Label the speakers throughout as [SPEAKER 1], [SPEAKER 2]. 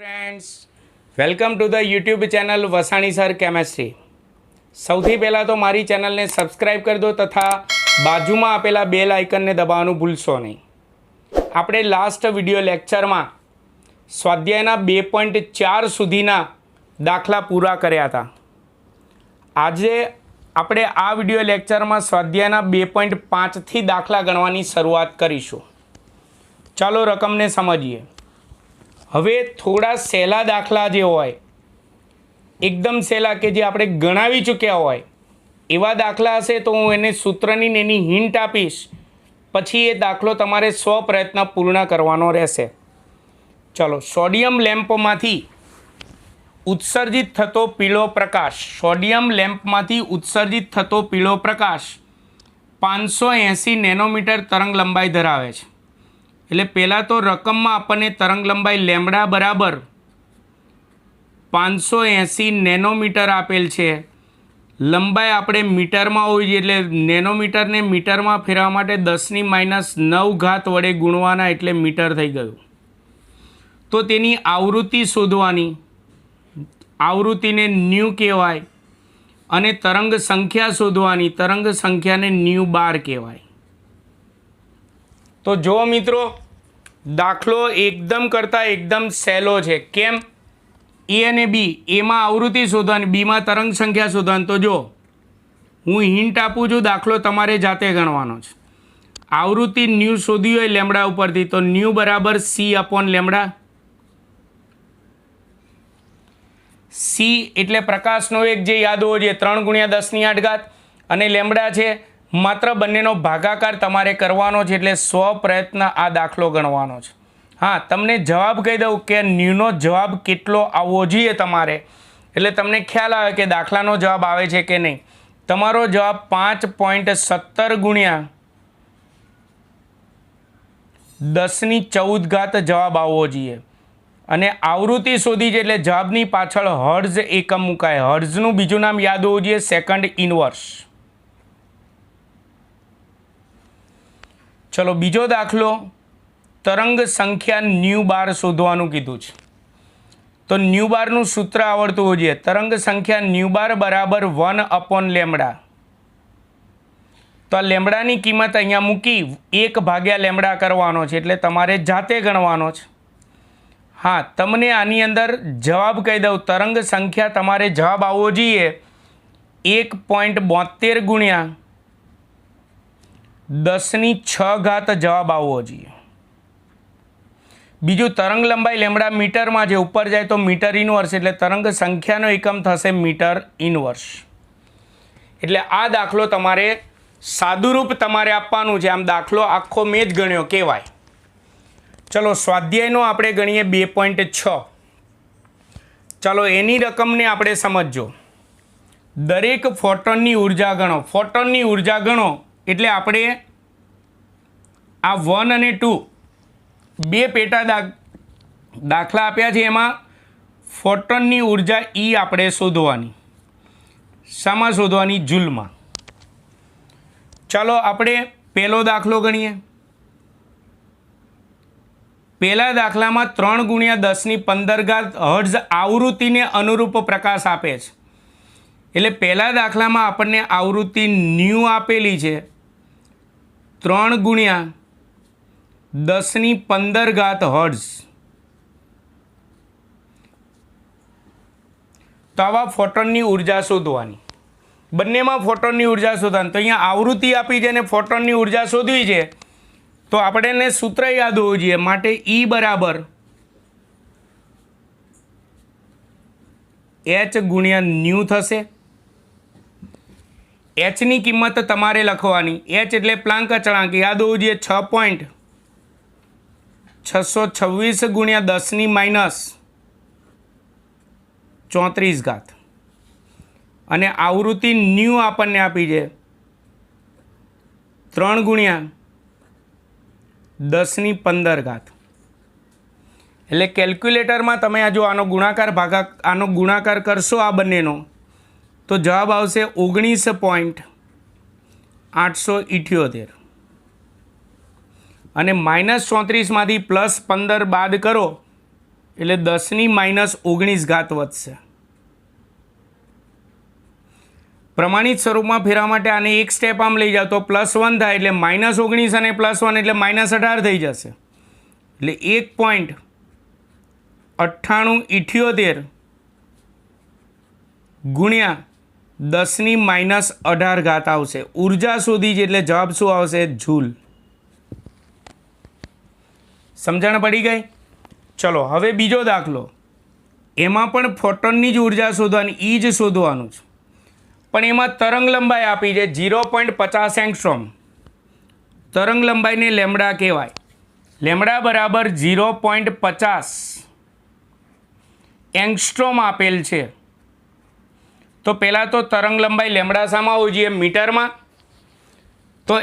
[SPEAKER 1] Friends welcome to the YouTube channel Vasani sir chemistry. સૌથી પહેલાં તો મારી ચેનલને સબસ્ક્રાઈબ કરી દો તથા બાજુમાં આપેલા બેલ આઇકનને દબાવવાનું ભૂલશો નહીં। આપણે લાસ્ટ વિડિયો લેક્ચરમાં સ્વાધ્યાયના 2.4 સુધીના દાખલા પૂરા કર્યા હતા। આજે આપણે આ વિડિયો લેક્ચરમાં સ્વાધ્યાયના 2.5 થી દાખલા ગણવાની શરૂઆત કરીશું। ચાલો રકમને સમજીએ। હવે થોડા સહેલા દાખલા જે હોય एकदम सहेला के जे आपणे गणावी चूक्या होय एवा दाखला हशे तो हूँ एने सूत्रनी ने एनी हिंट आपीश, पछी ए दाखलो तमारे 100 प्रयत्न पूर्ण करवानो रहेशे। चलो, सोडियम लेम्पमांथी उत्सर्जित थतो पीळो प्रकाश, सोडियम लेम्पमांथी उत्सर्जित थतो पीळो प्रकाश 580 नेनोमीटर तरंग लंबाई धरावे छे। एटले पहेला तो रकममां आपणे तरंग लंबाई लेमडा बराबर 580 नेनोमीटर आपेल छे। लंबाई आपणे मीटर में होवी जोईए एटले नेनोमीटर ने मीटर में फेरवा माटे 10⁻9 घात वडे गुणवाना एटले मीटर थई गयुं। तो तेनी आवृत्ति शोधवानी, आवृत्ति ने न्यू कहेवाय अने तरंग संख्या शोधवानी, तरंग संख्या ने न्यू बार कहेवाय। तो जो मित्रों दाखलो एकदम करता एकदम सहेलो छे। केम? ए अने बी, ए में आवृत्ति शोधवानी, बी में तरंग संख्या शोधवानी। तो जो हूँ हिंट आपू छूँ, दाखलो तमारे जाते गणवानो छे। आवृत्ति न्यू शोधी होय लेमड़ा उपरथी तो न्यू बराबर सी अपॉन लेमड़ा। सी एटले प्रकाशनो वेग जे याद होवो जोईए 3 × 10⁸ अने लेमड़ा छे मात्र बंनेनो भागाकार तमारे करवानो छे। एटले 100 प्रयत्न आ दाखलो गणवानो छे। हाँ, तमने जवाब कही दऊँ कि न्यूनो जवाब केटलो आववो जोईए तमारे, एटले तमने ख्याल आवे कि दाखलानो जवाब आवे छे कि नहीं। तमारो जवाब 5.17 × 10⁻14 जवाब आववो जोईए। अने आवृत्ति शोधी छे एटले जवाबनी पाछळ हर्ट्ज एकम मुकाय। हर्ट्जनुं बीजुं नाम याद होवुं जोईए, सेकंड इनवर्स। चलो, बीजो दाखलो, तरंग संख्या न्यू बार शोधवानुं कीधुं छे। तो न्यू बारनुं सूत्र आवडतुं होवुं जोईए। तरंग संख्या न्यू बार बराबर 1 अपॉन लेमड़ा। तो आ लेमड़ानी किंमत अहींया मूकी 1 भाग्या लेमड़ा करवानो छे, एटले तमारे जाते गणवानो छे। हाँ, तमने आनी अंदर जवाब कही दऊं, तरंग संख्या तमारे जवाब आववो जोईए 1.72 × 10⁻6 जवाब आववो जोईए। बीजू तरंग लंबाई लेमड़ा मीटर में जे ऊपर जाए तो मीटर इनवर्स, एटले तरंग संख्यानो एकम थशे मीटर इनवर्स। एटले आ दाखलो तमारे सादुरूप तमारे आपवानुं छे। आम दाखलो आखो में ज गण्यो कहेवाय। चलो, स्वाध्यायनो आपणे गणीए 2.6। चलो, एनी रकमने आपणे समजो। दरेक फोटोननी ऊर्जा गणो। फोटोननी ऊर्जा गणो एटले आपणे आ 1 અને 2 बे पेटा दाखला आप्या छे, एमां फोटोननी ऊर्जा ई आपणे शोधवानी। शामां शोधवानी? जूलमां। चलो, आपणे पहेलो दाखलो गणीए। पहेला दाखलामां 3 × 10⁻15 हर्ट्ज आवृत्तिने अनुरूप प्रकाश आपे छे। एटले पहेला दाखलामां आपणने आवृत्ति न्यू आपेली छे 3 × 10⁻15 हर्ट्ज। तो आवा फोटोननी ऊर्जा शोधवानी। बंनेमां फोटोननी ऊर्जा शोधवानी। तो अहींया आवृत्ति आपी छे ने फोटोननी ऊर्जा शोधवी छे तो आपणे सूत्र याद होवुं जोईए। माटे ई बराबर एच × न्यू थशे। एच नी किंमत तमारे लखवानी। एच एटले प्लांक अचळांक, याद होवुं जोईए 6.626 × 10⁻34 घात। अने आवृत्ति न्यू आपणने आपी छे 3 × 10⁻15 घात। एटले केल्क्युलेटर में तमे जो आनो गुणाकार करशो आ बंनेनो तो जवाब आवशे 19.878। અને -34 માંથી +15 બાદ કરો એટલે 10⁻19 વધશે. પ્રમાણિત સ્વરૂપમાં ફેરવા માટે આને એક સ્ટેપ આમ લઈ જાઓ તો +1 થાય, એટલે -19 અને +1 એટલે -18 થઈ જશે. એટલે 1.9878 ગુણ્યા 10⁻18 આવશે. ઉર્જા શોધી છે એટલે જવાબ શું આવશે? જૂલ. સમજણ પડી ગઈ? ચલો હવે બીજો દાખલો. એમાં પણ ફોટોનની જ ઉર્જા શોધવાની, એ જ શોધવાનું છે, પણ એમાં તરંગ લંબાઈ આપી છે 0.50 એંગસ્ટ્રોમ. તરંગ લંબાઈને લેમ્ડા કહેવાય. લેમ્ડા બરાબર 0.50 એંગસ્ટ્રોમ આપેલ છે. તો પહેલાં તો તરંગ લંબાઈ લેમ્ડા શામાં હોવી જોઈએ? મીટરમાં. તો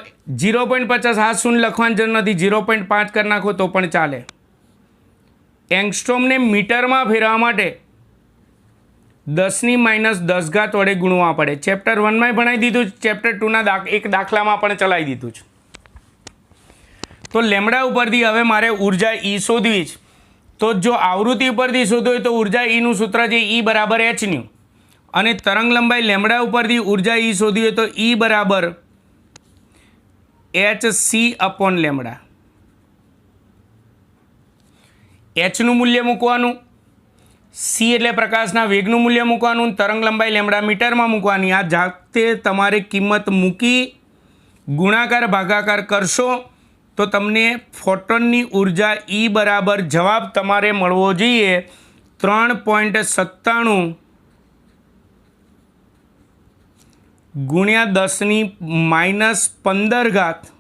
[SPEAKER 1] 0.50 હાથ શૂન્ય લખવાની જરૂર નથી, 0.5 કરી નાખો તો પણ ચાલે. એંગસ્ટ્રોમને મીટરમાં ફેરવા માટે 10⁻10 વડે ગુણવા પડે. ચેપ્ટર 1માં ભણાવી દીધું છે, ચેપ્ટર 2ના એક દાખલામાં પણ ચલાવી દીધું છે. તો લેમ્ડા ઉપરથી હવે મારે ઉર્જા E શોધવી છે. તો જો આવૃત્તિ ઉપરથી શોધવું હોય તો ઉર્જા Eનું સૂત્ર છે E બરાબર hν, અને તરંગ લંબાઈ લેમ્ડા ઉપરથી ઉર્જા E શોધવી હોય તો E બરાબર hc/લેમ્ડા. hનું મૂલ્ય મૂકવાનું, c એટલે પ્રકાશના વેગનું મૂલ્ય મૂકવાનું, તરંગ લંબાઈ લેમ્ડા મીટરમાં મૂકવાની. આ જાતે તમારે કિંમત મૂકી ગુણાકાર ભાગાકાર કરશો તો તમને ફોટોનની ઉર્જા E બરાબર જવાબ તમારે મળવો જોઈએ 3.97 ગુણ્યા 10⁻15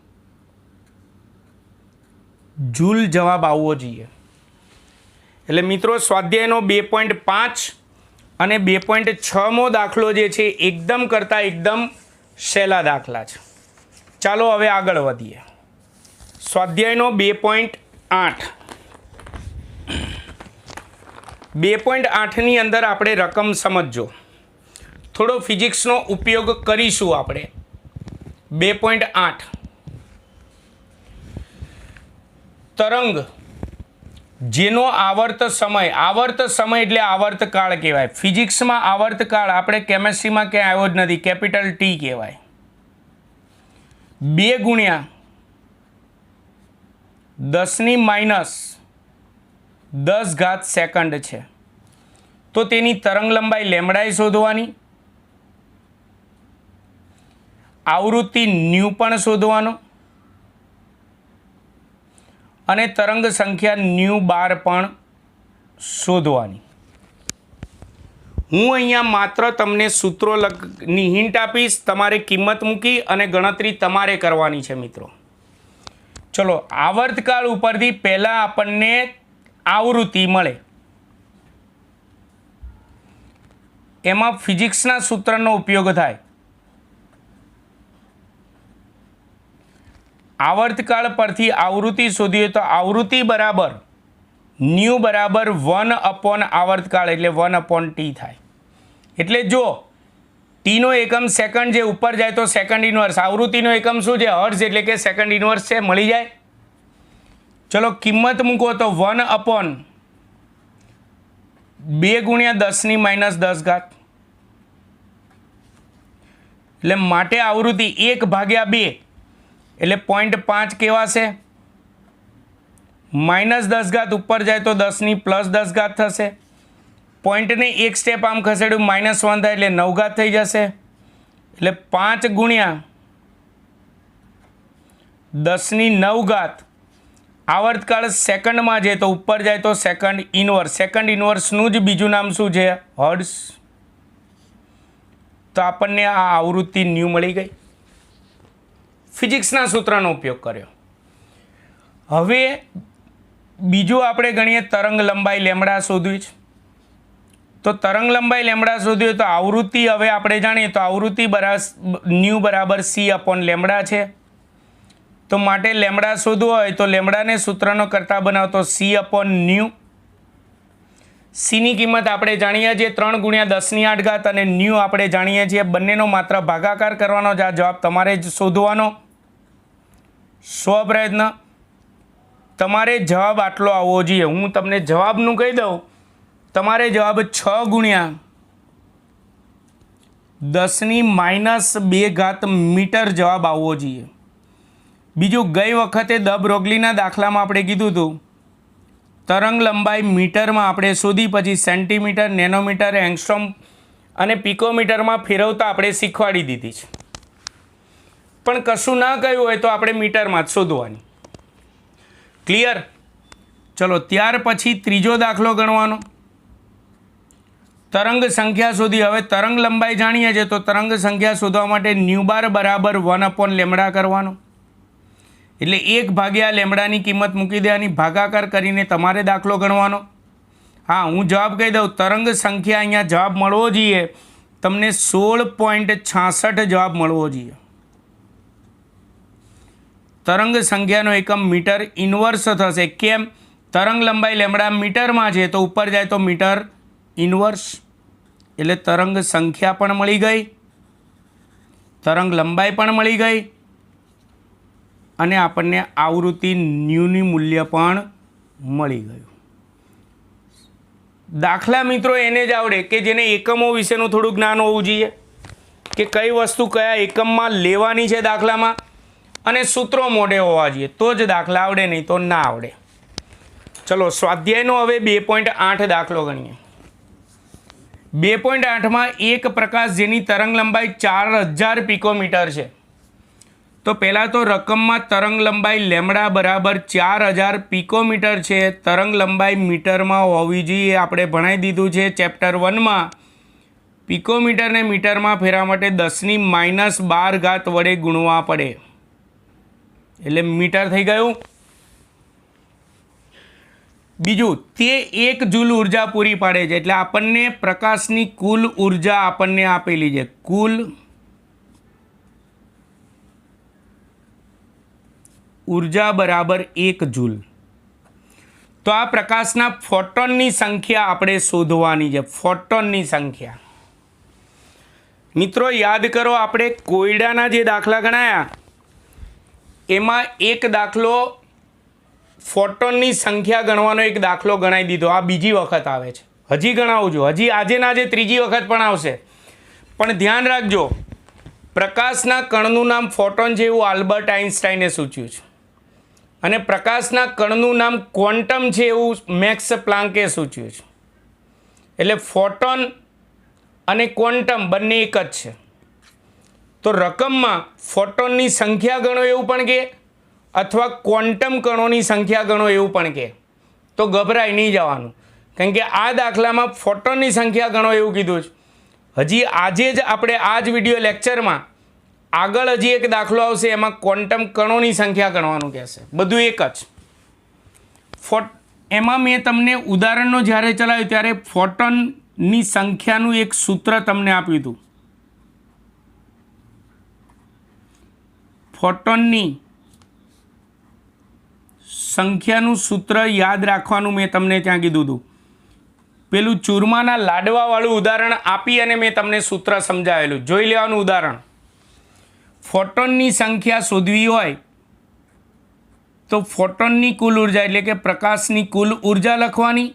[SPEAKER 1] જૂલ જવાબ આવવો જોઈએ. એટલે મિત્રો સ્વાધ્યાયનો 2.5 અને 2.6મો દાખલો જે છે એકદમ કરતાં એકદમ સહેલા દાખલા છે. ચાલો હવે આગળ વધીએ. સ્વાધ્યાયનો 2.8. 2.8ની અંદર આપણે રકમ સમજજો. થોડો ફિઝિક્સનો ઉપયોગ કરીશું આપણે. 2.8 તરંગ જેનો આવર્ત સમય એટલે આવર્તકાળ કહેવાય. ફિઝિક્સમાં આવર્તકાળ આપણે કેમેસ્ટ્રીમાં ક્યાંય આવ્યો જ નથી, કેપિટલ T કહેવાય. 2 ગુણ્યા 10⁻10 સેકન્ડ છે. તો તેની તરંગ લંબાઈ લેમ્ડાઈ શોધવાની, આવૃત્તિ ન્યૂ પણ શોધવાનો, અને તરંગ સંખ્યા ν12 પણ શોધવાની. હું અહીંયા માત્ર તમને સૂત્રોની હિન્ટ આપીશ, તમારે કિંમત મૂકી અને ગણતરી તમારે કરવાની છે મિત્રો. ચલો આવર્તકાળ ઉપરથી પહેલાં આપણને આવૃત્તિ મળે. એમાં ફિઝિક્સના સૂત્રનો ઉપયોગ થાય. આવર્તકાળ પરથી આવૃત્તિ શોધીએ તો આવૃત્તિ બરાબર ન્યૂ બરાબર 1 આવર્તકાળ એટલે 1/T થાય. એટલે જો ટીનો એકમ સેકન્ડ જે ઉપર જાય તો સેકન્ડ ઇન્વર્સ, આવૃત્તિનો એકમ શું છે? હર્ટ્ઝ, એટલે કે સેકન્ડ ઇન્વર્સ છે, મળી જાય. ચલો કિંમત મૂકો તો 1/2 ગુણ્યા 10⁻10 એટલે માટે આવૃત્તિ 1/2 એટલે 0.5 કહેવાશે. -10 ઉપર જાય તો 10⁻+10 થશે. પોઈન્ટને એક સ્ટેપ આમ ખસેડ્યું, -1 થાય એટલે 9 થઈ જશે. એટલે 5 ગુણ્યા 10�9 આવર્તકાળ સેકન્ડમાં છે તો ઉપર જાય તો સેકન્ડ ઇન્વર્સ. સેકન્ડ ઇન્વર્સનું જ બીજું નામ શું છે? હર્ટ્ઝ. તો આપણને આ આવૃત્તિ ન્યૂ મળી ગઈ. ફિઝિક્સના સૂત્રનો ઉપયોગ કર્યો. હવે બીજું આપણે ગણીએ તરંગ લંબાઈ લેમ્ડા શોધવી છે. તો તરંગ લંબાઈ લેમ્ડા શોધવી તો આવૃત્તિ હવે આપણે જાણીએ તો આવૃત્તિ ન્યૂ બરાબર c/લેમ્ડા છે. તો માટે લેમ્ડા શોધવો હોય તો લેમ્ડાને સૂત્રનો કરતા બનાવતો c/ન્યૂ. સીની કિંમત આપણે જાણીએ છીએ 3 ગુણ્યા 10⁸ અને ન્યૂ આપણે જાણીએ છીએ. બંનેનો માત્ર ભાગાકાર કરવાનો જ આ જવાબ તમારે જ શોધવાનો. 100 પ્રયત્ન તમારે જવાબ આટલો આવવો જોઈએ. હું તમને જવાબનું કહી દઉં, તમારે જવાબ 6 ગુણ્યા 10⁻² મીટર જવાબ આવવો જોઈએ. બીજું, ગઈ વખતે દ બ્રોગલીના દાખલામાં આપણે કીધું હતું તરંગ લંબાઈ મીટરમાં આપણે શોધી પછી સેન્ટીમીટર, નેનોમીટર, એંગસ્ટ્રોમ અને પિકોમીટરમાં ફેરવતા આપણે શીખવાડી દીધી છે. પણ કશું ના કહ્યું હોય તો આપણે મીટરમાં જ શોધવાની. ક્લિયર? ચલો, ત્યાર પછી ત્રીજો દાખલો ગણવાનો. તરંગ સંખ્યા શોધી. હવે તરંગ લંબાઈ જાણીએ છીએ તો તરંગ સંખ્યા શોધવા માટે ન્યુ બાર બરાબર 1/λ કરવાનો. એટલે 1/λની કિંમત મૂકી દેવાની, ભાગાકાર કરીને તમારે દાખલો ગણવાનો. હા, હું જવાબ કહી દઉં. તરંગ સંખ્યા અહીંયા જવાબ મળવો જોઈએ તમને 16.66 જવાબ મળવો જોઈએ. તરંગ સંખ્યાનો એકમ મીટર ઇન્વર્સ થશે. કેમ? તરંગ લંબાઈ લેમડા મીટરમાં છે તો ઉપર જાય તો મીટર ઇન્વર્સ, એટલે તરંગ સંખ્યા પણ મળી ગઈ, તરંગ લંબાઈ પણ મળી ગઈ અને આપણને આવૃત્તિ ન્યૂની મૂલ્ય પણ મળી ગયું. દાખલા મિત્રો એને જ આવડે કે જેને એકમો વિશેનું થોડું જ્ઞાન હોવું જોઈએ કે કઈ વસ્તુ કયા એકમમાં લેવાની છે દાખલામાં, અને સૂત્રો મોઢે હોવા જોઈએ તો જ દાખલા આવડે, નહીં તો ના આવડે. ચલો, સ્વાધ્યાયનો હવે 2.8 દાખલો ગણીએ. 2.8માં એક પ્રકાશ જેની તરંગ લંબાઈ 4000 પિકોમીટર છે. તો પહેલાં તો રકમમાં તરંગ લંબાઈ લેમડા બરાબર 4000 પિકોમીટર છે. તરંગ લંબાઈ મીટરમાં હોવી જોઈએ, આપણે ભણાવી દીધું છે ચેપ્ટર 1માં. પિકોમીટરને મીટરમાં ફેરવા માટે 10⁻12 વડે ગુણવા પડે, એટલે મીટર થઈ ગયું. બીજું, તે 1 જૂલ ઉર્જા પૂરી પાડે છે, એટલે આપણને પ્રકાશની કુલ ઉર્જા આપણને આપેલી છે. કુલ ઉર્જા બરાબર 1 જૂલ. તો આ પ્રકાશના ફોટોનની સંખ્યા આપણે શોધવાની છે. ફોટોનની સંખ્યા મિત્રો યાદ કરો, આપણે કોયડાના જે દાખલા ગણાયા એમાં એક દાખલો ફોટોનની સંખ્યા ગણવાનો એક દાખલો ગણાવી દીધો. આ બીજી વખત આવે છે, હજી ગણાવું છું. હજી આજે ના આજે ત્રીજી વખત પણ આવશે. પણ ધ્યાન રાખજો, પ્રકાશના કણનું નામ ફોટોન છે એવું આલ્બર્ટ આઇન્સ્ટાઈને સૂચ્યું છે, અને પ્રકાશના કણનું નામ ક્વોન્ટમ છે એવું મેક્સ પ્લાન્કે સૂચ્યું છે. એટલે ફોટોન અને ક્વોન્ટમ બંને એક જ છે. તો રકમમાં ફોટોનની સંખ્યા ગણો એવું પણ કહે, અથવા ક્વોન્ટમ કણોની સંખ્યા ગણો એવું પણ કહે. તો ગભરાઈ નહીં જવાનું, કારણ કે આ દાખલામાં ફોટોનની સંખ્યા ગણો એવું કીધું છે. હજી આજે જ આપણે આ જ વિડીયો લેક્ચરમાં આગળ હજી એક દાખલો આવશે, એમાં ક્વોન્ટમ કણોની સંખ્યા ગણવાનું કહેશે. બધું એક જ. એમાં મેં તમને ઉદાહરણનો જ્યારે ચલાવ્યું ત્યારે ફોટોનની સંખ્યાનું એક સૂત્ર તમને આપ્યું હતું. ફોટોનની સંખ્યાનું સૂત્ર યાદ રાખવાનું મેં તમને ત્યાં કીધું હતું. પેલું ચૂરમાના લાડવાવાળું ઉદાહરણ આપી અને મેં તમને સૂત્ર સમજાવેલું. જોઈ લેવાનું ઉદાહરણ. ફોટોનની સંખ્યા શોધવી હોય તો ફોટોનની કુલ ઉર્જા એટલે કે પ્રકાશની કુલ ઉર્જા લખવાની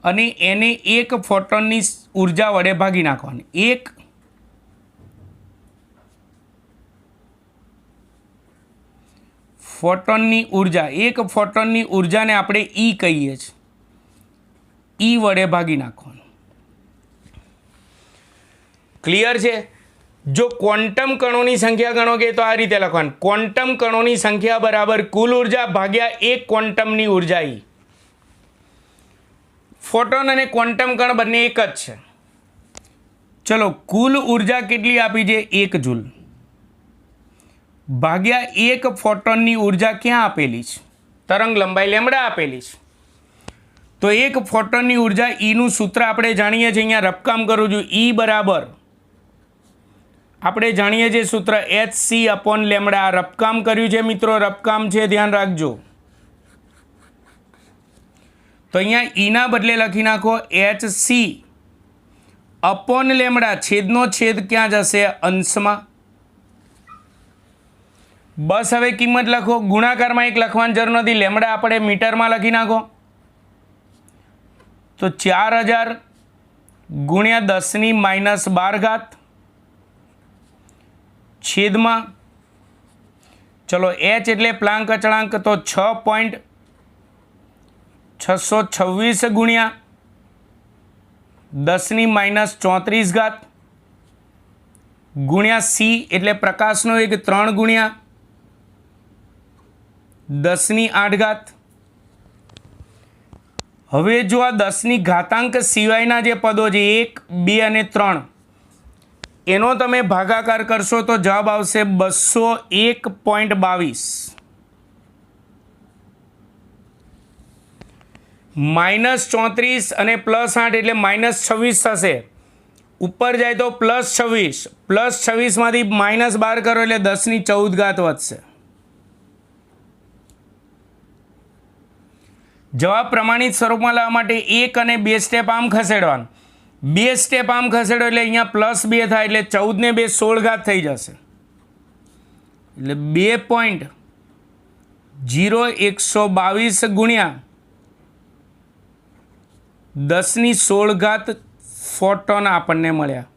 [SPEAKER 1] અને એને એક ફોટોનની ઉર્જા વડે ભાગી નાખવાની. એક ફોટોનની ઉર્જા, એક ફોટોનની ઉર્જાને આપણે ઈ કહીએ છીએ, ઈ વડે ભાગી નાખવાનું. ક્લિયર છે? જો ક્વોન્ટમ કણોની સંખ્યા ગણો કે તો આ રીતે લખવાનું. ક્વોન્ટમ કણોની સંખ્યા બરાબર કુલ ઉર્જા ભાગ્યા એક ક્વોન્ટમની ઉર્જા ઈ. ફોટોન અને ક્વોન્ટમ કણ બંને એક જ છે. ચલો, કુલ ઉર્જા કેટલી આપી છે? 1 જૂલ ભાગ્યા એક ફોટોનની ઉર્જા ક્યાં આપેલી છે? તરંગ લંબાઈ લેમડા આપેલી છે. તો એક ફોટોનની ઉર્જા ઈનું સૂત્ર આપણે જાણીએ છીએ, અહીંયા રફકામ કરું છું. ઈ બરાબર આપણે જાણીએ છીએ સૂત્ર hc/લેમડા. રફકામ કર્યું છે મિત્રો, રફકામ છે, ધ્યાન રાખજો. તો અહીંયા ઈના બદલે લખી નાખો hc/લેમડા. છેદનો છેદ ક્યાં જશે? અંશમાં. બસ હવે કિંમત લખો, ગુણાકારમાં એક લખવાની જરૂર નથી, લેમડા આપણે મીટરમાં લખી નાખો. તો 4000 ગુણ્યા 10⁻12 છેદમાં, ચલો એચ એટલે પ્લાન્ક અચળાંક, તો 6.626 ગુણ્યા 10⁻34 ગુણ્યા સી એટલે પ્રકાશનો વેગ 3 ગુણ્યા 10⁸. હવે જો આ 10ની ઘાતાંક સિવાયના જે પદો છે 1, 2 અને 3 એનો તમે ભાગાકાર કરશો તો જવાબ આવશે 201.22. -34 અને +8 એટલે -26 થશે. ઉપર જાય તો +26, +26માંથી -12 કરો એટલે 10⁻14 વધશે. જવાબ પ્રમાણિત સ્વરૂપમાં લાવવા માટે 1 અને 2 સ્ટેપ આમ ખસેડવાનું. 2 સ્ટેપ આમ ખસેડો એટલે અહીંયા +2 થાય એટલે 14 ને 2 16 થઈ જશે. એટલે 2.0122 ગુણ્યા 10⁻16 ફોટોન આપણને મળ્યા.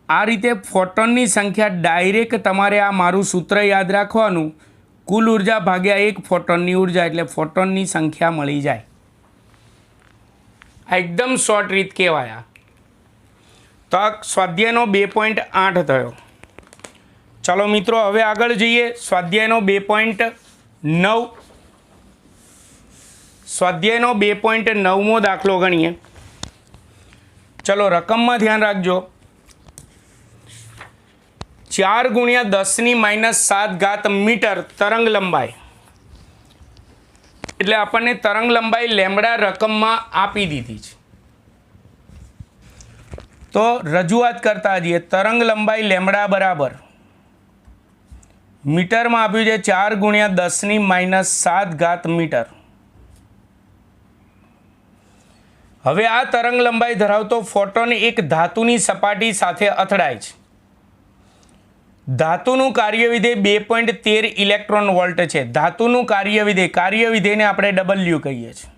[SPEAKER 1] આ રીતે ફોટોનની સંખ્યા ડાયરેક્ટ તમારે આ મારું સૂત્ર યાદ રાખવાનું, કુલ ઉર્જા ભાગ્યા 1 ફોટોનની ઉર્જા એટલે ફોટોનની સંખ્યા મળી જાય. આ એકદમ શોર્ટ રીત કહેવાય. તો આ સ્વાધ્યાયનો 2.8 થયો. ચાલો મિત્રો હવે આગળ જઈએ. સ્વાધ્યાયનો 2.9. સ્વાધ્યાયનો 2.9મો દાખલો ગણીએ. ચલો રકમમાં ધ્યાન રાખજો. 4 ગુણ્યા 10⁻7 મીટર તરંગ લંબાઈ, એટલે આપણને તરંગ લંબાઈ લેમડા રકમમાં આપી દીધી છે. તો રજૂઆત કરતા જઈએ. તરંગ લંબાઈ લેમડા બરાબર મીટરમાં આપ્યું છે 4 ગુણ્યા 10⁻7 મીટર. હવે આ તરંગ લંબાઈ ધરાવતો ફોટોન એક ધાતુની સપાટી સાથે અથડાય છે. ધાતુનું કાર્યવિધેય 2.13 ઇલેક્ટ્રોન વોલ્ટ છે. ધાતુનું કાર્યવિધેયને આપણે W કહીએ છીએ.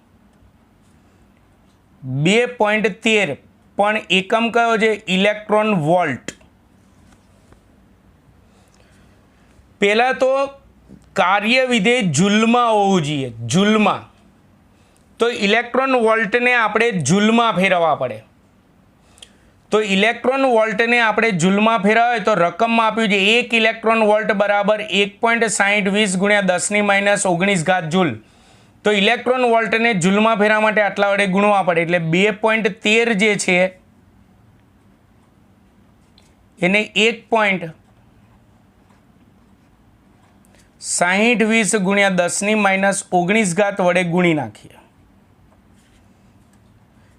[SPEAKER 1] 2.13 પણ એકમ કયો છે? Electron volt. પહેલાં તો કાર્યવિધેય જૂલમાં હોવું જોઈએ, જૂલમાં. તો ઇલેક્ટ્રોન વોલ્ટને આપણે જૂલમાં ફેરવવા પડે. તો ઇલેક્ટ્રોન વોલ્ટને આપણે જૂલમાં ફેરવાય તો રકમમાં આપ્યું છે 1 ઇલેક્ટ્રોન વોલ્ટ બરાબર 1.6020 ગુણ્યા 10⁻19 જૂલ. તો ઇલેક્ટ્રોન વોલ્ટને જૂલમાં ફેરવા માટે આટલા વડે ગુણવા પડે એટલે 2.13 જે છે એને 1.6020 ગુણ્યા 10⁻19 વડે ગુણી નાખીએ.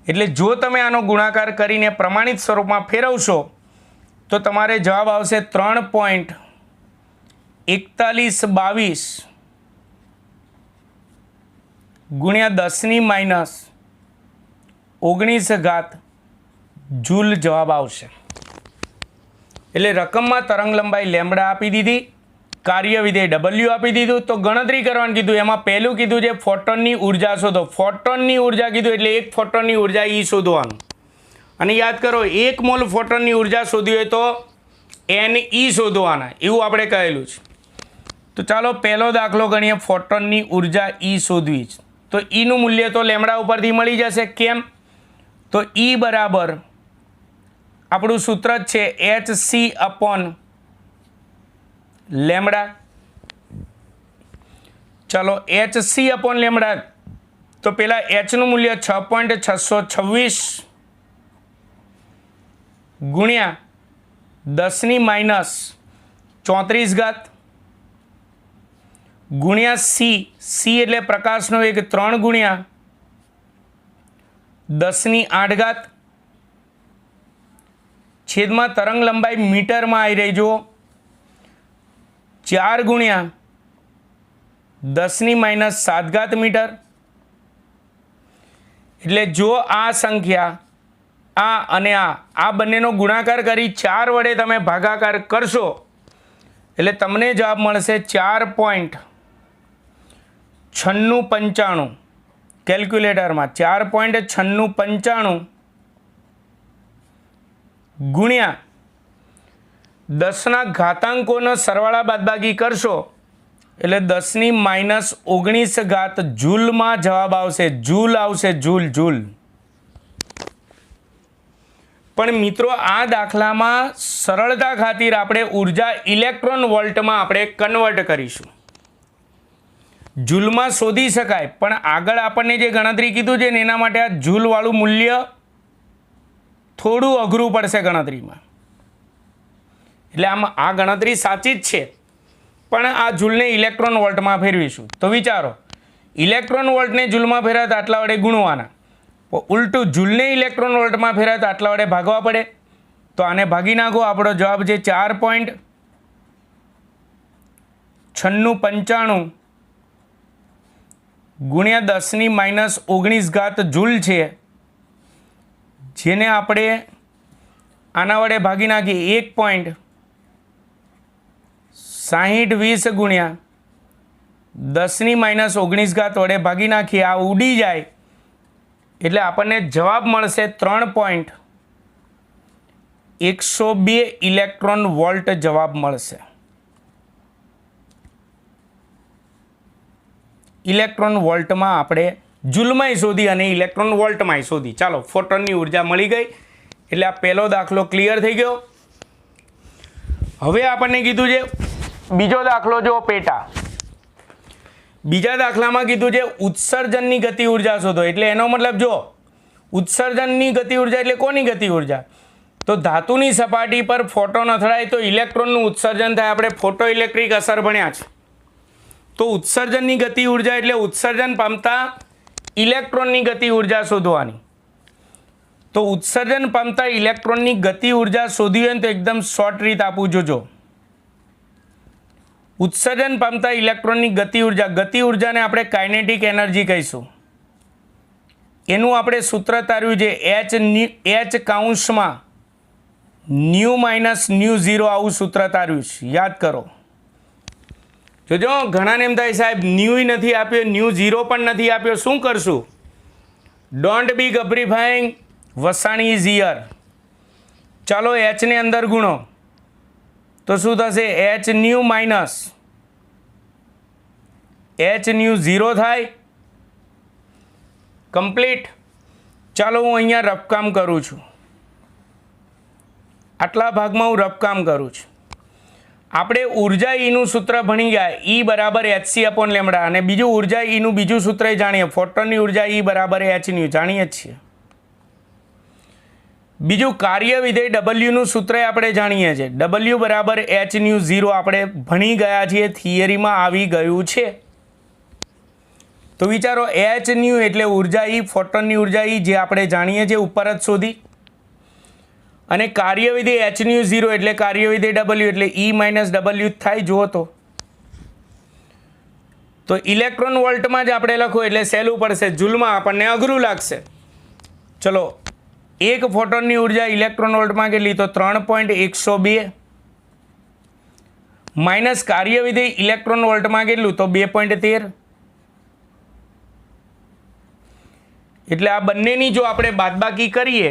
[SPEAKER 1] એટલે જો તમે આનો ગુણાકાર કરીને પ્રમાણિત સ્વરૂપમાં ફેરવશો તો તમારે જવાબ આવશે 3.4122 ગુણ્યા 10⁻19 જૂલ જવાબ આવશે. એટલે રકમમાં તરંગ લંબાઈ લેમડા આપી દીધી, કાર્યવિધેય W આપી દીધું. તો ગણતરી કરવાનું કીધું. એમાં પહેલું કીધું છે ફોટોનની ઉર્જા શોધો. ફોટોનની ઉર્જા કીધું એટલે એક ફોટોનની ઉર્જા E શોધવાનું. અને યાદ કરો 1 મોલ ફોટોનની ઉર્જા શોધવી હોય તો NE શોધવાના, એવું આપણે કહેલું છે. તો ચાલો પહેલો દાખલો ગણીએ. ફોટોનની ઉર્જા E શોધવી છે. તો ઈનું મૂલ્ય તો લેમડા ઉપરથી મળી જશે. કેમ? તો E બરાબર આપણું સૂત્ર જ છે HC અપોન લેમડા. ચલો HC અપોન લેમડા. તો પેલા Hનું મૂલ્ય 6.626 ગુણ્યા 10⁻34 ગુણ્યા C એટલે પ્રકાશનો વેગ 3 ગુણ્યા 10⁸ છેદમાં તરંગ લંબાઈ મીટરમાં આવી રહી. જુઓ 4 ગુણ્યા 10⁻7 મીટર. એટલે જો આ સંખ્યા આ બંનેનો ગુણાકાર કરી 4 વડે તમે ભાગાકાર કરશો એટલે તમને જવાબ મળશે 4.9695 કેલ્ક્યુલેટરમાં 4.9695 ગુણ્યા 10ના ઘાતાંકોનો સરવાળા બાદબાકી કરશો એટલે 10⁻19 ઘાત જૂલમાં જવાબ આવશે. જૂલ આવશે, જૂલ. પણ મિત્રો આ દાખલામાં સરળતા ખાतिर આપણે ઉર્જા ઇલેક્ટ્રોન વોલ્ટમાં આપણે કન્વર્ટ કરીશું. જૂલમાં શોધી શકાય પણ આગળ આપણને જે ગણતરી કીધું છે ને એના માટે આ જૂલવાળું મૂલ્ય થોડું અઘરું પડશે ગણતરીમાં. એટલે આમ આ ગણતરી સાચી જ છે પણ આ જૂલને ઇલેક્ટ્રોન વોલ્ટમાં ફેરવીશું. તો વિચારો, ઇલેક્ટ્રોન વોલ્ટને જૂલમાં ફેરવતા આટલા વડે ગુણવાના, ઉલટું જૂલને ઇલેક્ટ્રોન વોલ્ટમાં ફેરવતા આટલા વડે ભાગવા પડે. તો આને ભાગી નાખો, આપણો જવાબ છે 4.9695 ગુણ્યા 10⁻19 ઘાત જૂલ છે, જેને આપણે આના વડે ભાગી નાખીએ 1.6020 ગુણ્યા 10⁻19 ઘાત વડે ભાગી નાખીએ. આ ઉડી જાય એટલે આપણને જવાબ મળશે 3.102 ઇલેક્ટ્રોન વોલ્ટ જવાબ મળશે. ઇલેક્ટ્રોન વોલ્ટમાં આપણે જૂલમાંય શોધી અને ઇલેક્ટ્રોન વોલ્ટમાંય શોધી. ચાલો, ફોટોનની ઉર્જા મળી ગઈ એટલે આ પહેલો દાખલો ક્લિયર થઈ ગયો. હવે આપણને કીધું છે બીજો દાખલો જો પેટા. બીજા દાખલામાં કીધું છે ઉત્સર્જનની ગતિ ઉર્જા શોધો. એટલે એનો મતલબ જો ઉત્સર્જનની ગતિ ઉર્જા એટલે કોની ગતિ ઉર્જા? તો ધાતુની સપાટી પર ફોટોન અથડાય તો ઇલેક્ટ્રોનનું ઉત્સર્જન થાય. આપણે ફોટો ઇલેક્ટ્રિક અસર ભણ્યા છે. તો ઉત્સર્જનની ગતિ ઉર્જા એટલે ઉત્સર્જન પામતા ઇલેક્ટ્રોનની ગતિ ઉર્જા શોધવાની. તો ઉત્સર્જન પામતા ઇલેક્ટ્રોનની ગતિ ઉર્જા શોધવી હોય તો એકદમ શોર્ટ રીત આપું જોજો. ઉત્સર્જન પામતા ઇલેક્ટ્રોનની ગતિ ઉર્જાને આપણે કાઇનેટિક એનર્જી કહીશું. એનું આપણે સૂત્ર તાર્યું છે H કૌંસમાં ન્યુ માઇનસ ન્યુ 0 આવું સૂત્ર તાર્યું છે, યાદ કરો. જોજો, ઘણાને એમ થાય સાહેબ ન્યુ નથી આપ્યો, ન્યુ 0 પણ નથી આપ્યો, શું કરશું? ડોન્ટ બી ગભરીફાઈંગ, વસાણી ઇઝ હિયર. ચાલો H ને અંદર ગુણો તો શું થશે? H ન્યુ માઇનસ H ન્યુ 0 થાય. કમ્પ્લીટ. ચાલો હું અહીંયા રફકામ કરું છું. આટલા ભાગમાં હું રફકામ કરું છું. આપણે ઉર્જા ઈનું સૂત્ર ભણી ગયા, E બરાબર hc/λ. અને બીજું ઉર્જા ઈનું બીજું સૂત્ર જાણીએ, ફોટોનની ઉર્જા E બરાબર h ન્યુ જાણીએ છીએ. બીજું કાર્ય વિધેય W નું સૂત્ર આપણે જાણીએ છીએ, W બરાબર h ન્યુ 0 આપણે ભણી ગયા છીએ, થિયરીમાં આવી ગયું છે. તો વિચારો h ન્યુ એટલે ઉર્જા E, ફોટોનની ઉર્જા E જે આપણે જાણીએ છીએ ઉપર જ શોધી, અને કાર્ય વિધેય h ન્યુ 0 એટલે કાર્ય વિધેય W એટલે E માઇનસ W થાય. જુઓ તો ઇલેક્ટ્રોન વોલ્ટમાં જ આપણે લખો એટલે સહેલું પડશે, જૂલમાં આપણને અઘરું લાગશે. ચલો, એક ફોટોનની ઉર્જા ઇલેક્ટ્રોન વોલ્ટમાં કેટલી? તો 3.102 માઇનસ કાર્ય વિધેય ઇલેક્ટ્રોન વોલ્ટમાં કેટલું? તો 2.13. એટલે આ બંનેની જો આપણે બાદબાકી કરીએ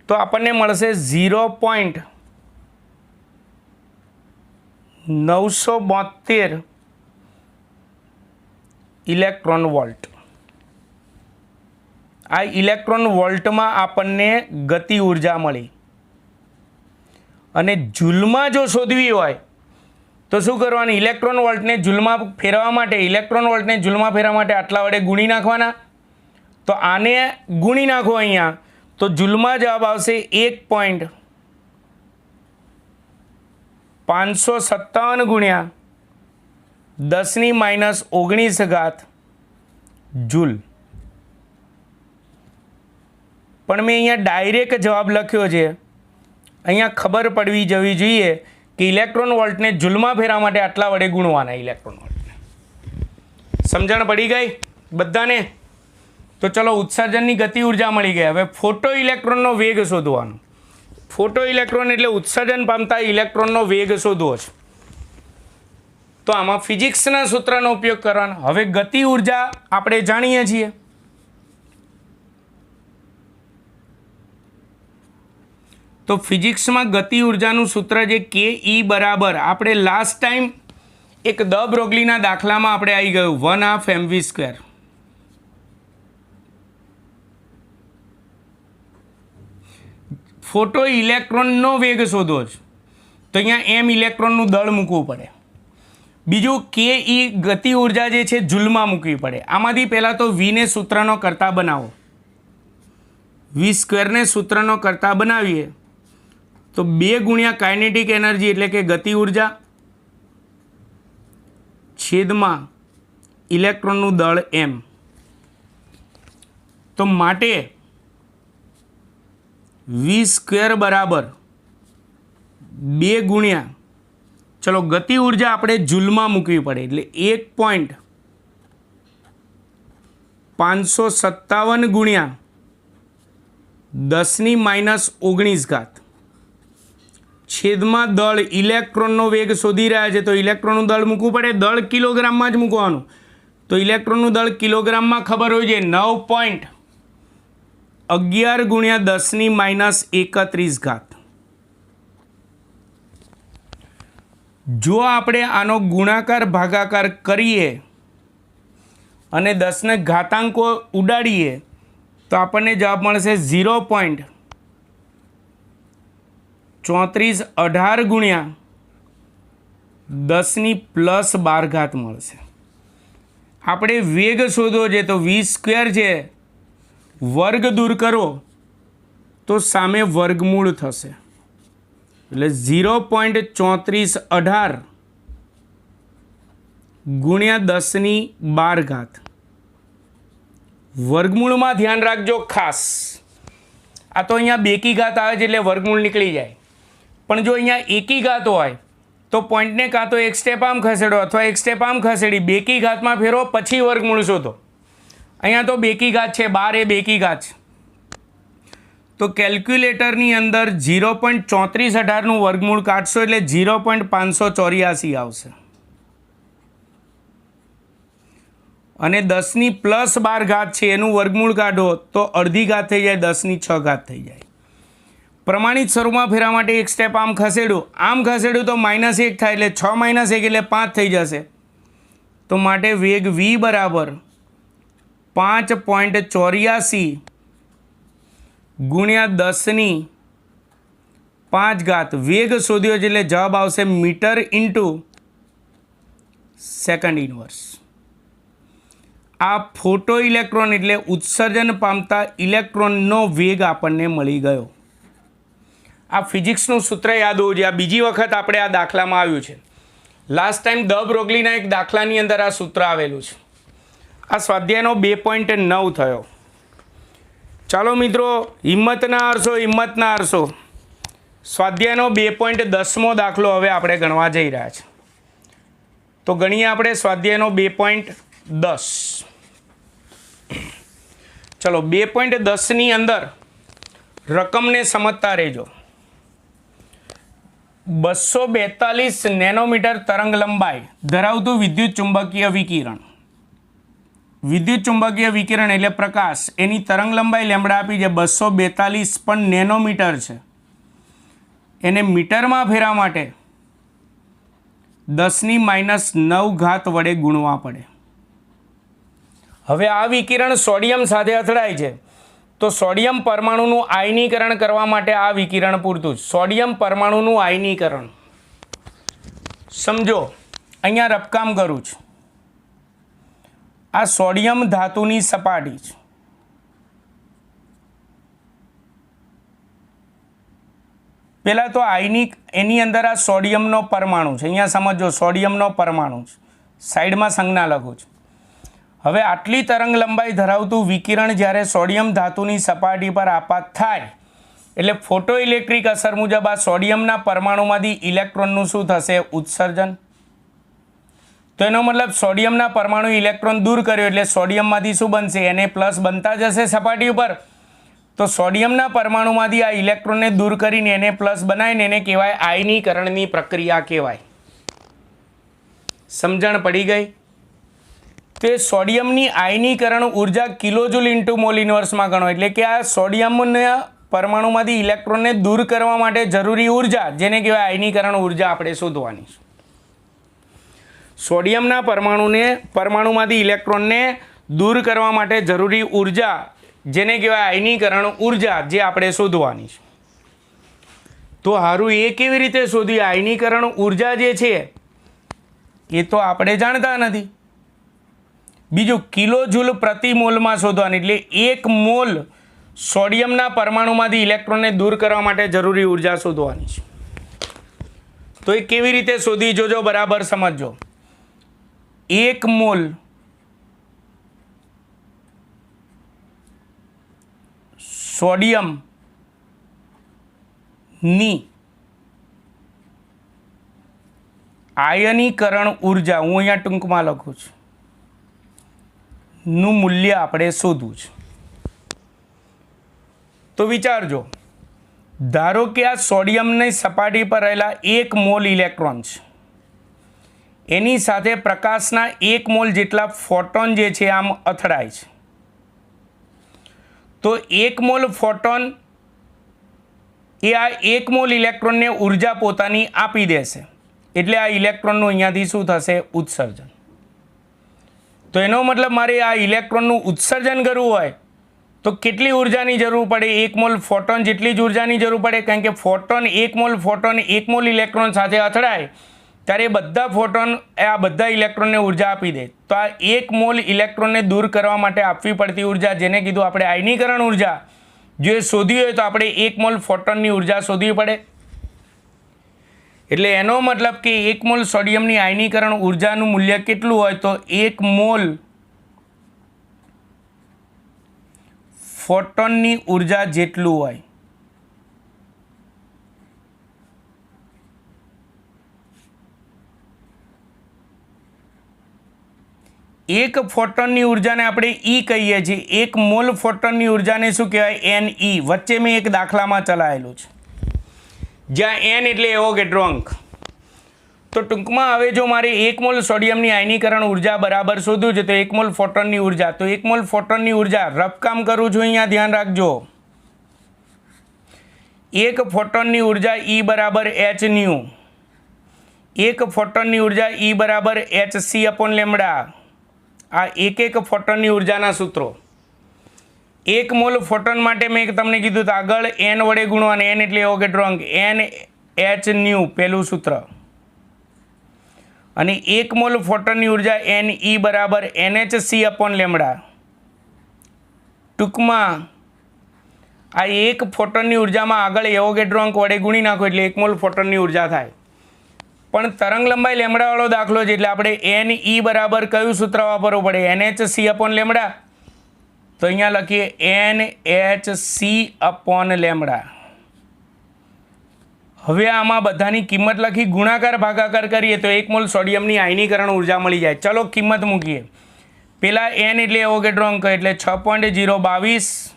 [SPEAKER 1] તો આપણને મળશે 0.972 ઇલેક્ટ્રોન વોલ્ટ. આ ઇલેક્ટ્રોન વોલ્ટમાં આપણને ગતિ ઉર્જા મળી. અને જૂલમાં જો શોધવી હોય તો શું કરવાનું? ઇલેક્ટ્રોન વોલ્ટને જૂલમાં ફેરવવા માટે આટલા વડે ગુણી નાખવાના. તો આને ગુણી નાખો અહીંયા તો જૂલમાં જવાબ આવશે 1.557 ગુણ્યા 10⁻19 ઘાત જૂલ. પણ મેં અહીંયા ડાયરેક્ટ જવાબ લખ્યો છે. અહીંયા ખબર પડવી જવી જોઈએ કે ઇલેક્ટ્રોન વોલ્ટને જૂલમાં ફેરવા માટે આટલા વડે ગુણવાના. ઇલેક્ટ્રોન વોલ્ટને સમજણ પડી ગઈ બધાને? તો ચલો ઉત્સર્જનની ગતિ ઉર્જા મળી ગઈ. હવે ફોટો ઇલેક્ટ્રોનનો વેગ શોધવાનો. ફોટો ઇલેક્ટ્રોન એટલે ઉત્સર્જન પામતા ઇલેક્ટ્રોનનો વેગ શોધવો છે. તો આમાં ફિઝિક્સના સૂત્રનો ઉપયોગ કરવાનો. હવે ગતિ ઉર્જા આપણે જાણીએ છીએ. તો ફિઝિક્સમાં ગતિ ઉર્જાનું સૂત્ર જે કે ઈ બરાબર, આપણે લાસ્ટ ટાઈમ એક દ બ્રોગલીના દાખલામાં આપણે આવી ગયું 1/2 mv². ફોટો ઇલેક્ટ્રોનનો વેગ શોધવો છે તો અહીંયા એમ ઇલેક્ટ્રોનનું દળ મૂકવું પડે. બીજું કે ઈ ગતિ ઉર્જા જે છે જૂલમાં મૂકવી પડે. આમાંથી પહેલાં તો વીને સૂત્રનો કરતા બનાવો. v² સૂત્રનો કરતા બનાવીએ તો 2 ગુણ્યા કાઇનેટિક એનર્જી એટલે કે ગતિ ઉર્જા છેદમાં ઇલેક્ટ્રોનનું દળ એમ. તો માટે v² બરાબર 2 ગુણ્યા, ચલો ગતિ ઉર્જા આપણે જૂલમાં મૂકવી પડે એટલે 1.557 ગુણ્યા 10⁻⁹ છેદમાં દળ ઇલેક્ટ્રોનનો વેગ શોધી રહ્યા છે તો ઇલેક્ટ્રોનનું દળ મૂકવું પડે. દળ કિલોગ્રામમાં જ મૂકવાનું. તો ઇલેક્ટ્રોનનું દળ કિલોગ્રામમાં ખબર હોય છે 9.11 ગુણ્યા 10⁻31. જો આપણે આનો ગુણાકાર ભાગાકાર કરીએ અને 10ને ઘાતાંકો ઉડાડીએ તો આપણને જવાબ મળશે 0.3418 ગુણ્યા 10⁻12 મળશે. આપણે વેગ શોધવો છે તો v² છે, વર્ગ દૂર કરો તો સામે વર્ગમૂળ થશે એટલે 0.3418 ગુણ્યા 10⁻12. વર્ગમૂળમાં ધ્યાન રાખજો ખાસ, આ તો અહીંયા બેકી ઘાત આવે છે એટલે વર્ગમૂળ નીકળી જાય. પણ જો અહીંયા એકી ઘાત હોય તો પોઈન્ટને કાં તો એક સ્ટેપ આમ ખસેડો અથવા એક સ્ટેપ આમ ખસેડી બેકી ઘાતમાં ફેરવો પછી વર્ગમૂળ શોધો. અહીંયા તો બેકી ઘાત છે, 12 એ બેકી ઘાત છે. તો કેલ્ક્યુલેટરની અંદર 0.3418નું વર્ગમૂળ કાઢશો એટલે 0.584 આવશે. અને 10⁻12 છે એનું વર્ગમૂળ કાઢો તો અડધી ઘાત થઈ જાય, 10⁶ થઈ જાય. પ્રમાણિત સ્વરૂપમાં ફેરવા માટે એક સ્ટેપ આમ ખસેડું, આમ ખસેડું તો -1 થાય એટલે 6 - 1 એટલે 5 થઈ જશે. તો માટે વેગ v બરાબર 5.84 ગુણ્યા 10⁵ વેગ શોધ્યો છે એટલે જવાબ આવશે મીટર ઇન્ટુ સેકન્ડ ઇન્વર્સ. આ ફોટો ઇલેક્ટ્રોન એટલે ઉત્સર્જન પામતા ઇલેક્ટ્રોનનો વેગ આપણને મળી ગયો. આ ફિઝિક્સનું સૂત્ર યાદ હોવું જોઈએ. આ બીજી વખત આપણે આ દાખલામાં આવ્યું છે. લાસ્ટ ટાઈમ દ બ્રોગલીના એક દાખલાની અંદર આ સૂત્ર આવેલું છે. આ સ્વાધ્યાયનો 2.9 થયો. ચાલો મિત્રો, હિંમતના હારશો. સ્વાધ્યાયનો 2.10મો દાખલો હવે આપણે ગણવા જઈ રહ્યા છે. તો ગણીએ આપણે સ્વાધ્યાયનો 2.10. ચલો 2.10ની અંદર રકમને સમજતા રહેજો. 242 નેનોમીટર તરંગ લંબાઈ ધરાવતું વિદ્યુત ચુંબકીય વિકિરણ એટલે પ્રકાશ, એની તરંગ લંબાઈ લેમ્બડા આપી છે 242 પણ નેનોમીટર છે. એને મીટરમાં ફેરવા માટે 10⁻⁹ વડે ગુણવા પડે. હવે આ વિકિરણ સોડિયમ સાથે અથડાય છે તો સોડિયમ પરમાણુનું આયનીકરણ કરવા માટે આ વિકિરણ પૂરતું જ. સોડિયમ પરમાણુનું આયનીકરણ સમજો, અહીંયા રફકામ કરું છું. આ સોડિયમ ધાતુની સપાટી છે. પહેલાં તો એની અંદર આ સોડિયમનો પરમાણુ છે. અહીંયા સમજો, સોડિયમનો પરમાણુ છે. સાઈડમાં સંજ્ઞા લખું છું. હવે આટલી તરંગ લંબાઈ ધરાવતું વિકિરણ જ્યારે સોડિયમ ધાતુની સપાટી પર આપાત થાય એટલે ફોટો ઇલેક્ટ્રિક અસર મુજબ આ સોડિયમના પરમાણુમાંથી ઇલેક્ટ્રોનનું શું થશે? ઉત્સર્જન. તો એનો મતલબ સોડિયમના પરમાણુ ઇલેક્ટ્રોન દૂર કર્યો એટલે સોડિયમમાંથી શું બનશે? Na+ બનતા જશે સપાટી ઉપર. તો સોડિયમના પરમાણુમાંથી આ ઇલેક્ટ્રોનને દૂર કરીને Na+ બનાવીને એને કહેવાય આયનીકરણની પ્રક્રિયા કહેવાય. સમજણ પડી ગઈ? તો એ સોડિયમની આયનીકરણ ઉર્જા કિલોજુલ ઇન્ટુ મોલ ઇન્વર્સમાં ગણો. એટલે કે આ સોડિયમના પરમાણુમાંથી ઇલેક્ટ્રોનને દૂર કરવા માટે જરૂરી ઉર્જા, જેને કહેવાય આયનીકરણ ઉર્જા, આપણે શોધવાની. સોડિયમના પરમાણુમાંથી ઇલેક્ટ્રોનને દૂર કરવા માટે જરૂરી ઉર્જા, જેને કહેવાય આયનીકરણ ઉર્જા, જે આપણે શોધવાની છે. તો હારું એ કેવી રીતે શોધી? આયનીકરણ ઉર્જા જે છે એ તો આપણે જાણતા નથી. બીજું કિલોજૂલ પ્રતિ મોલમાં શોધવાની. એટલે 1 મોલ સોડિયમના પરમાણુમાંથી ઇલેક્ટ્રોનને દૂર કરવા માટે જરૂરી ઉર્જા શોધવાની છે. તો એ કેવી રીતે શોધી? જોજો, બરાબર સમજજો. 1 મોલ સોડિયમની આયનીકરણ ઉર્જા, હું અહીંયા ટૂંકમાં લખું છું, નું મૂલ્ય આપણે શોધવું છે. તો વિચારજો, ધારો કે આ સોડિયમની સપાટી પર રહેલા 1 મોલ ઇલેક્ટ્રોન છે, એની સાથે પ્રકાશના 1 મોલ જેટલા ફોટોન જે છે આમ અથડાય છે. તો 1 મોલ ફોટોન એ આ 1 મોલ ઇલેક્ટ્રોનને ઉર્જા પોતાની આપી દેશે. એટલે આ ઇલેક્ટ્રોનનું અહીંયાથી શું થશે? ઉત્સર્જન. તો એનો મતલબ મારે આ ઇલેક્ટ્રોનનું ઉત્સર્જન કરવું હોય તો કેટલી ઉર્જાની જરૂર પડે? 1 મોલ ફોટોન જેટલી જ ઉર્જાની જરૂર પડે. કારણ કે ફોટોન 1 મોલ ઇલેક્ટ્રોન સાથે અથડાય ત્યારે બધા ફોટોન આ બધા ઇલેક્ટ્રોનને ઉર્જા આપી દે. તો આ 1 મોલ ઇલેક્ટ્રોનને દૂર કરવા માટે આપવી પડતી ઉર્જા, જેને કીધું આપણે આયનીકરણ ઉર્જા, જો એ શોધવી હોય તો આપણે 1 મોલ ફોટોનની ઉર્જા શોધવી પડે. એટલે એનો મતલબ કે 1 મોલ સોડિયમની આયનીકરણ ઉર્જાનું મૂલ્ય કેટલું હોય? તો 1 મોલ ફોટોનની ઉર્જા જેટલું હોય. એક ફોટોનની ઉર્જાને આપણે E કહીએ છીએ. 1 મોલ ફોટોનની ઉર્જાને શું કહેવાય? Ne. વચ્ચે મેં એક દાખલામાં ચલાવેલું છે, જ્યાં n એટલે એવોગેડ્રો અંક. તો ટૂંકમાં હવે જો મારે 1 મોલ સોડિયમની આયનીકરણ ઉર્જા બરાબર શોધવું છે તો 1 મોલ ફોટોનની ઉર્જા. તો 1 મોલ ફોટોનની ઉર્જા, રફ કામ કરું છું અહીંયા, ધ્યાન રાખજો. 1 ફોટોનની ઉર્જા E બરાબર hν. 1 ફોટોનની ઉર્જા E બરાબર hc/λ. આ એક ફોટોનની ઉર્જાના સૂત્રો. 1 મોલ ફોટોન માટે મેં તમને કીધું તો આગળ n વડે ગુણવાનું. n એટલે એવોગેડ્રો અંક, nhν પહેલું સૂત્ર. અને 1 મોલ ફોટોનની ઉર્જા Ne બરાબર nhc/λ. ટૂંકમાં આ 1 ફોટોનની ઉર્જામાં આગળ એવોગેડ્રો અંક વડે ગુણી નાખો એટલે 1 મોલ ફોટોનની ઉર્જા થાય. પણ તરંગ લંબાઈ લેમડાવાળો દાખલો છે એટલે આપણે Ne બરાબર કયું સૂત્ર વાપરવું પડે? nhc/λ. તો અહીંયા લખીએ nhc/λ. હવે આમાં બધાની કિંમત લખી ગુણાકાર ભાગાકાર કરીએ તો 1 મોલ સોડિયમની આયનીકરણ ઉર્જા મળી જાય. ચલો કિંમત મૂકીએ. પેલા n એટલે એવોગેડ્રો અંક એટલે 6.022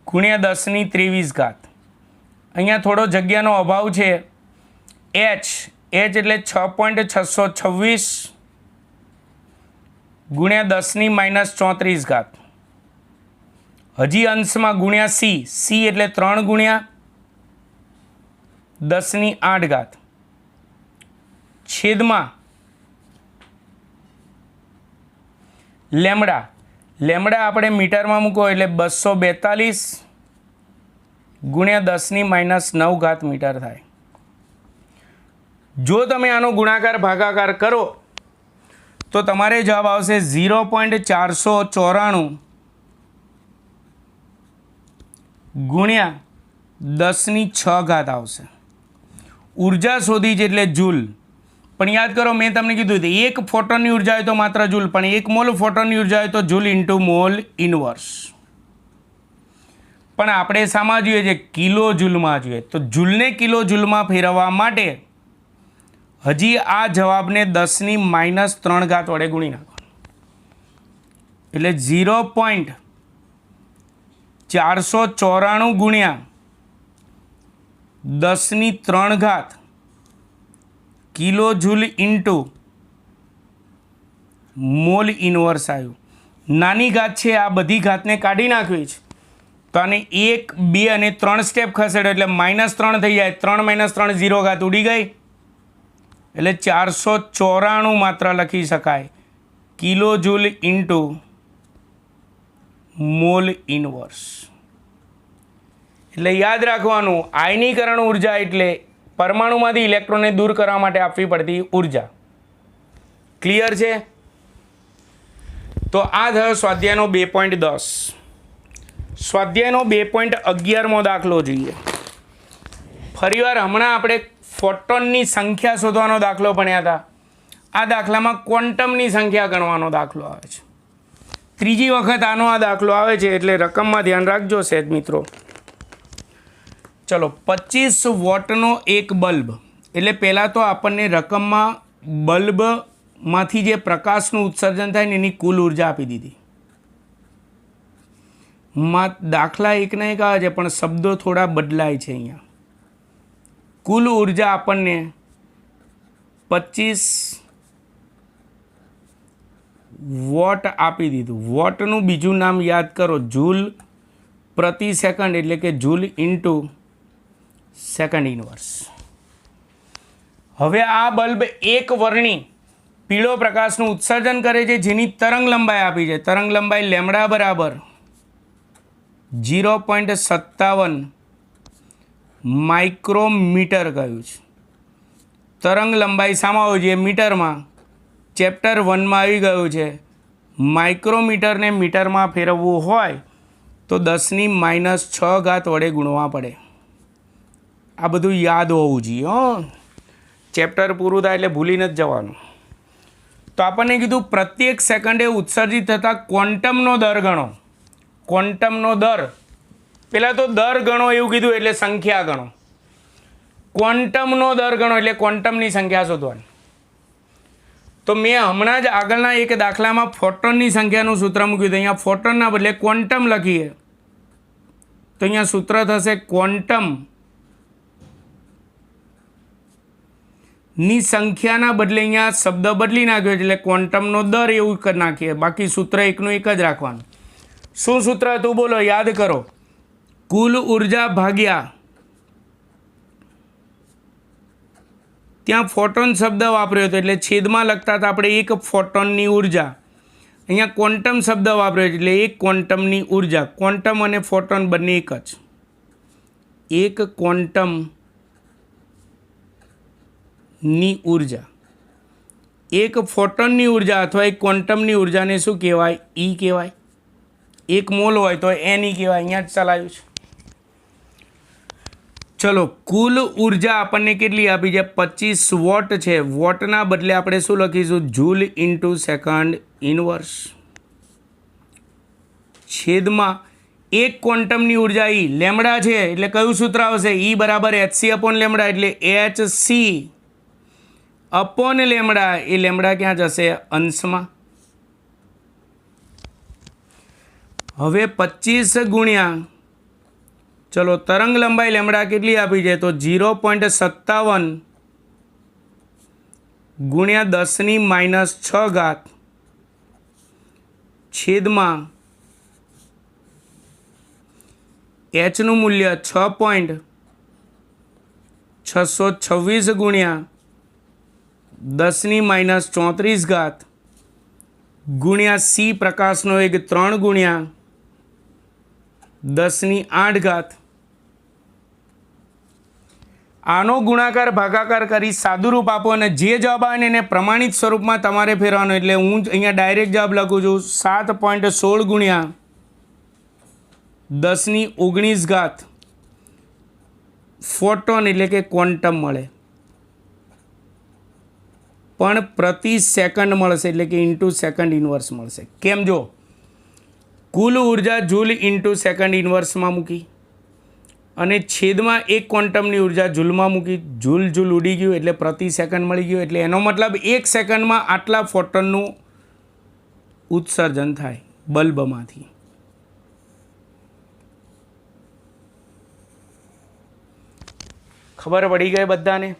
[SPEAKER 1] ગુણ્યા 10⁻23. અહીંયા થોડો જગ્યાનો અભાવ છે. h એટલે 6.626 ગુણ્યા 10⁻34. હજી અંશમાં ગુણ્યા c એટલે 3 ગુણ્યા 10⁸. છેદમાં લેમડા. લેમડા આપણે મીટરમાં મૂકો એટલે 242 ગુણ્યા 10⁻9 મીટર થાય. જો તમે આનો ગુણાકાર ભાગાકાર કરો તો તમારે જવાબ આવશે 0.494 ગુણ્યા 10⁶ આવશે. ઉર્જા શોધી છે એટલે જૂલ. પણ યાદ કરો, મેં તમને કીધું હતું 1 ફોટોનની ઉર્જા હોય તો માત્ર જૂલ, પણ 1 મોલ ફોટોનની ઉર્જા હોય તો જૂલ ઇન્ટુ મોલ ઇન્વર્સ. પણ આપણે શામાં જોઈએ છે? કિલો જૂલમાં જોઈએ. તો જૂલને કિલો જૂલમાં ફેરવવા માટે હજી આ જવાબને 10⁻³ વડે ગુણી નાખવાનો, એટલે 0.494 ગુણ્યા 10³ kilo joule into mall inverse આવ્યું. નાની ઘાત છે, આ બધી ઘાતને કાઢી નાખવી છે, તો આને 1, 2 અને 3 સ્ટેપ ખસેડો એટલે -3 થઈ જાય. 3 - 3 0 ઘાત ઉડી ગઈ, એટલે 494 માત્ર લખી શકાય kilo joule into mall inverse. એટલે યાદ રાખવાનું, આયનીકરણ ઉર્જા એટલે પરમાણુમાંથી ઇલેક્ટ્રોનને દૂર કરવા માટે આપવી પડતી ઉર્જા. ક્લિયર છે? તો આ થયો સ્વાધ્યાયનો 2.10. સ્વાધ્યાયનો 2.11 દાખલો જોઈએ. ફરીવાર હમણાં આપણે ફોટોનની સંખ્યા શોધવાનો દાખલો ભણ્યા હતા. આ દાખલામાં ક્વોન્ટમની સંખ્યા ગણવાનો દાખલો આવે છે. ત્રીજી વખત આનો આ દાખલો આવે છે, એટલે રકમમાં ધ્યાન રાખજો સહેજ મિત્રો. ચલો, 25 વોટનો એક બલ્બ, એટલે પહેલાં તો આપણને રકમમાં બલ્બમાંથી જે પ્રકાશનું ઉત્સર્જન થાય ને એની કુલ ઉર્જા આપી દીધી. દાખલા એકના એક આવે છે, પણ શબ્દો થોડા બદલાય છે. અહીંયા કુલ ઉર્જા આપણને 25 વોટ આપી દીધું. વોટનું બીજું નામ યાદ કરો, જૂલ પ્રતિ સેકન્ડ, એટલે કે જૂલ ઇન્ટુ સેકન્ડ ઇનવર્સ. હવે આ બલ્બ એક વર્ણી પીળો પ્રકાશનું ઉત્સર્જન કરે છે, જેની તરંગ લંબાઈ આપી છે. તરંગ લંબાઈ લેમડા બરાબર 0.57 માઇક્રોમીટર કહ્યું છે. તરંગ લંબાઈ શામાં હોય છે? મીટરમાં. ચેપ્ટર 1માં આવી ગયું છે. માઇક્રોમીટરને મીટરમાં ફેરવવું હોય તો 10⁻6 વડે ગુણવા પડે. આ બધું યાદ હોવું જોઈએ. ચેપ્ટર પૂરું થાય એટલે ભૂલી નથી જવાનું. તો આપણને કીધું પ્રત્યેક સેકન્ડે ઉત્સર્જિત થતા ક્વોન્ટમનો દર ગણો. ક્વોન્ટમનો દર, પહેલાં તો દર ગણો એવું કીધું, એટલે સંખ્યા ગણો. ક્વોન્ટમનો દર ગણો એટલે ક્વોન્ટમની સંખ્યા શોધવાની. તો મેં હમણાં જ આગળના એક દાખલામાં ફોટોનની સંખ્યાનું સૂત્ર મૂક્યું હતું. અહીંયા ફોટોનના બદલે ક્વોન્ટમ લખીએ તો અહીંયા સૂત્ર થશે ક્વોન્ટમ ની સંખ્યાના બદલે અહીંયા શબ્દ બદલી નાખ્યો, એટલે ક્વોન્ટમનો દર એવું કરી નાખીએ. બાકી સૂત્ર એકનું એક જ રાખવાનું. શું સૂત્ર હતું બોલો, યાદ કરો. કુલ ઉર્જા ભાગ્યા, ત્યાં ફોટોન શબ્દ વાપર્યો હતો એટલે છેદમાં લખતા હતા આપણે એક ફોટોનની ઉર્જા. અહીંયા ક્વોન્ટમ શબ્દ વાપર્યો એટલે એક ક્વોન્ટમની ઉર્જા. ક્વોન્ટમ અને ફોટોન બંને એક જ. એક ક્વોન્ટમની ઉર્જા, એક ફોટોનની ઉર્જા અથવા એક ક્વોન્ટમની ઉર્જાને શું કહેવાય? ઈ કહેવાય. એક મોલ હોય તો એની કહેવાય. અહીંયા જ ચલાવ્યું છે. ચલો, કુલ ઉર્જા આપણને કેટલી આપી છે? 25 વોટ છે. વોટના બદલે આપણે શું લખીશું? Joule into second inverse. છેદમાં એક ક્વોન્ટમની ઉર્જા ઈ લેમડા છે, એટલે કયું સૂત્ર આવશે? ઈ બરાબર hc/લેમડા, એટલે hc અપોન લેમડા. એ લેમડા ક્યાં જશે? અંશમાં. હવે 25 ગુણ્યા, ચલો તરંગ લંબાઈ લેમડા કેટલી આપી છે? તો 0.57 ગુણ્યા 10⁻6 છેદમાં એચનું મૂલ્ય 6.626 ગુણ્યા 10⁻34 ગુણ્યા સી પ્રકાશનો વેગ 3 ગુણ્યા 10⁸. આનો ગુણાકાર ભાગાકાર કરી સાદુરૂપ આપો અને જે જવાબ આવે ને એને પ્રમાણિત સ્વરૂપમાં તમારે ફેરવાનો. એટલે હું અહીંયા ડાયરેક્ટ જવાબ લખું છું 7.16 ગુણ્યા 10⁻19 ફોટોન એટલે કે ક્વોન્ટમ મળે, પણ પ્રતિ સેકન્ડ મળશે, એટલે કે ઇન્ટુ સેકન્ડ ઇનવર્સ મળશે. કેમ? જો કુલ ઉર્જા જૂલ ઇન્ટુ સેકન્ડ ઇનવર્સમાં મૂકી, અને છેદમાં 1 ક્વોન્ટમની ઉર્જા જૂલમાં મૂકી, જૂલ ઉડી ગયું એટલે પ્રતિ સેકન્ડ મળી ગયું. એટલે એનો મતલબ 1 સેકન્ડમાં આટલા ફોટોનનું ઉત્સર્જન થાય બલ્બમાંથી. ખબર પડી ગઈ બધાને?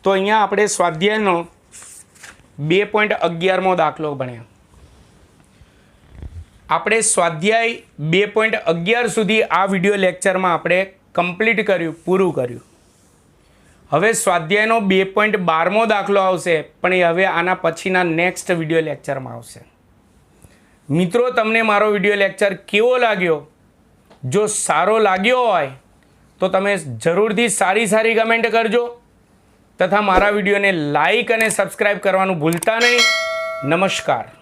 [SPEAKER 1] તો અહીંયા આપણે સ્વાધ્યાયનો 2.11મો દાખલો ભણ્યા. આપણે સ્વાધ્યાય 2.11 સુધી આ વિડીયો લેક્ચરમાં આપણે કમ્પ્લીટ કર્યું, પૂરું કર્યું. હવે સ્વાધ્યાયનો 2.12મો દાખલો આવશે, પણ એ હવે આના પછીના નેક્સ્ટ વિડીયો લેક્ચરમાં આવશે. મિત્રો, તમને મારો વિડીયો લેક્ચર કેવો લાગ્યો? જો સારો લાગ્યો હોય તો તમે જરૂરથી સારી કમેન્ટ કરજો તથા મારા વિડીયોને લાઈક અને સબસ્ક્રાઈબ કરવાનું ભૂલતા નહીં. નમસ્કાર.